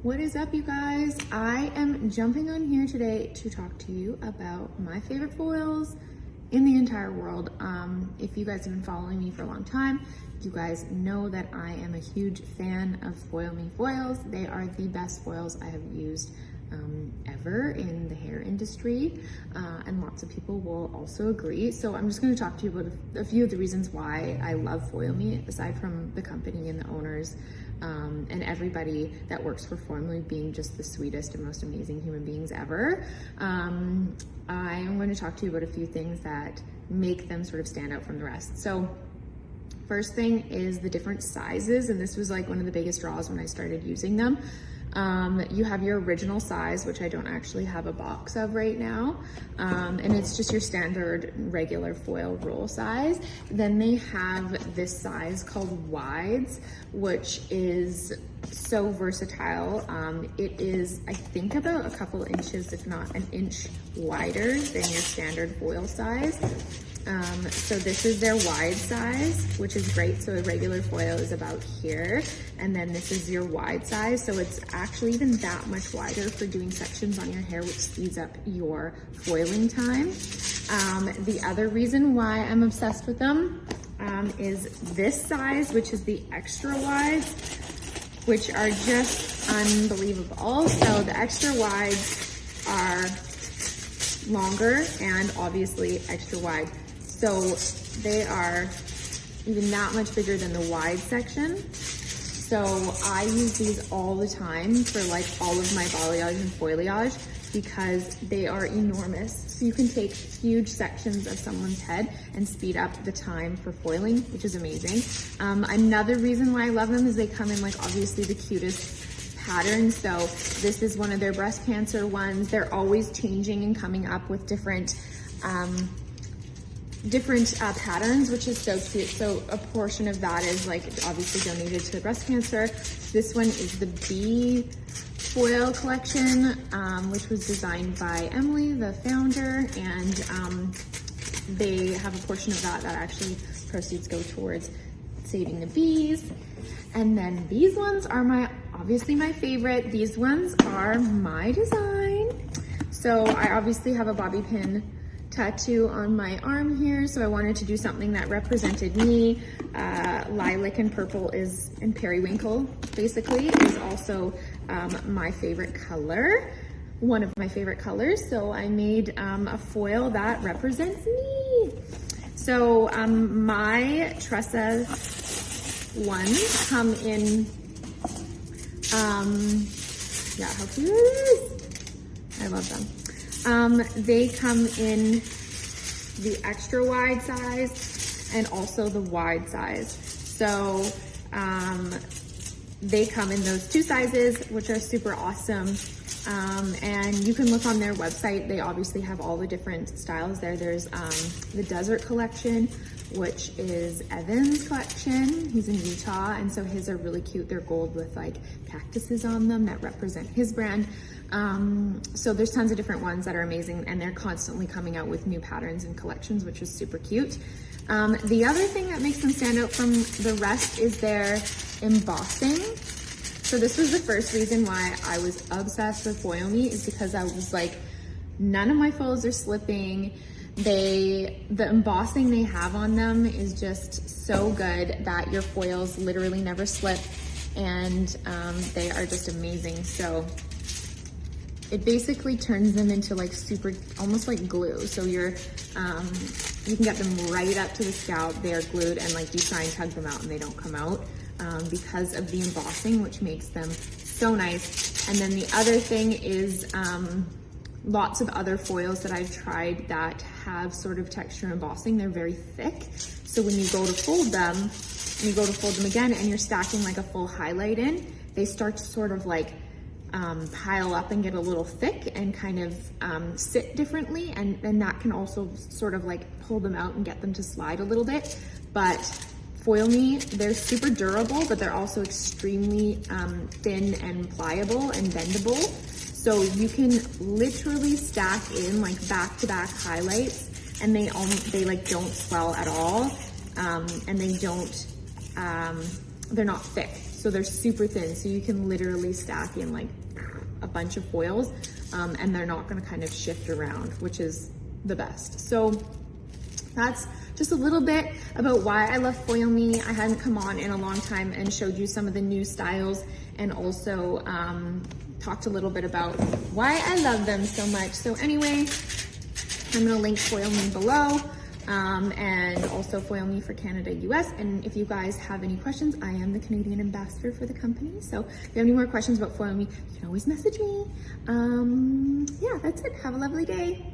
What is up, you guys? I am jumping on here today to talk to you about my favorite foils in the entire world. If you guys have been following me for a long time, you guys know that I am a huge fan of Foil Me foils. They are the best foils I have used ever in the hair industry, and lots of people will also agree. So I'm just going to talk to you about a few of the reasons why I love Foil Me, aside from the company and the owners and everybody that works for Foil Me being just the sweetest and most amazing human beings ever. I am going to talk to you about a few things that make them sort of stand out from the rest. So first thing is the different sizes, and this was like one of the biggest draws when I started using them. You have your original size, which I don't actually have a box of right now, and it's just your standard regular foil roll size. Then they have this size called wides, which is so versatile. It is, I think, about a couple inches, if not an inch wider than your standard foil size. So this is their wide size, which is great. So a regular foil is about here, and then this is your wide size. So it's actually even that much wider for doing sections on your hair, which speeds up your foiling time. The other reason why I'm obsessed with them is this size, which is the extra wides, which are just unbelievable. So the extra wides are longer and obviously extra wide. So they are even that much bigger than the wide section. So I use these all the time for like all of my balayage and foliage because they are enormous. So you can take huge sections of someone's head and speed up the time for foiling, which is amazing. Another reason why I love them is they come in like obviously the cutest patterns. So this is one of their breast cancer ones. They're always changing and coming up with different patterns, which is so cute. So a portion of that is like obviously donated to breast cancer. This one is the bee foil collection, which was designed by Emily, the founder, and they have a portion of that actually proceeds go towards saving the bees. And then these ones are obviously my favorite. These ones are my design. So I obviously have a bobby pin tattoo on my arm here, so I wanted to do something that represented me. Lilac and purple and periwinkle basically is also my favorite color, one of my favorite colors. So I made a foil that represents me. So my Tressa ones come in, yeah, how cute is this? I love them. They come in the extra wide size and also the wide size. So they come in those two sizes, which are super awesome. And you can look on their website. They obviously have all the different styles there. There's the desert collection, which is Evan's collection. He's in Utah, and so his are really cute. They're gold with like cactuses on them that represent his brand. So there's tons of different ones that are amazing, and they're constantly coming out with new patterns and collections, which is super cute. The other thing that makes them stand out from the rest is their embossing. So this was the first reason why I was obsessed with Foil Me, is because I was like, none of my foils are slipping. The embossing they have on them is just so good that your foils literally never slip, and they are just amazing. So it basically turns them into like super, almost like glue. So you can get them right up to the scalp. They are glued, and like you try and tug them out and they don't come out because of the embossing, which makes them so nice. And then the other thing is lots of other foils that I've tried that have sort of texture embossing, they're very thick. So when you go to fold them, and you go to fold them again, and you're stacking like a full highlight in, they start to sort of like pile up and get a little thick and kind of sit differently, and that can also sort of like pull them out and get them to slide a little bit. But Foil Me, they're super durable, but they're also extremely thin and pliable and bendable. So you can literally stack in like back-to-back highlights, and they like don't swell at all, and they're not thick. So they're super thin, so you can literally stack in like a bunch of foils, and they're not gonna kind of shift around, which is the best. So that's just a little bit about why I love Foil Me. I hadn't come on in a long time and showed you some of the new styles, and also talked a little bit about why I love them so much. So anyway, I'm gonna link Foil Me below, and also Foil Me for Canada, US. And if you guys have any questions, I am the Canadian ambassador for the company. So if you have any more questions about Foil Me, you can always message me. Yeah, that's it. Have a lovely day.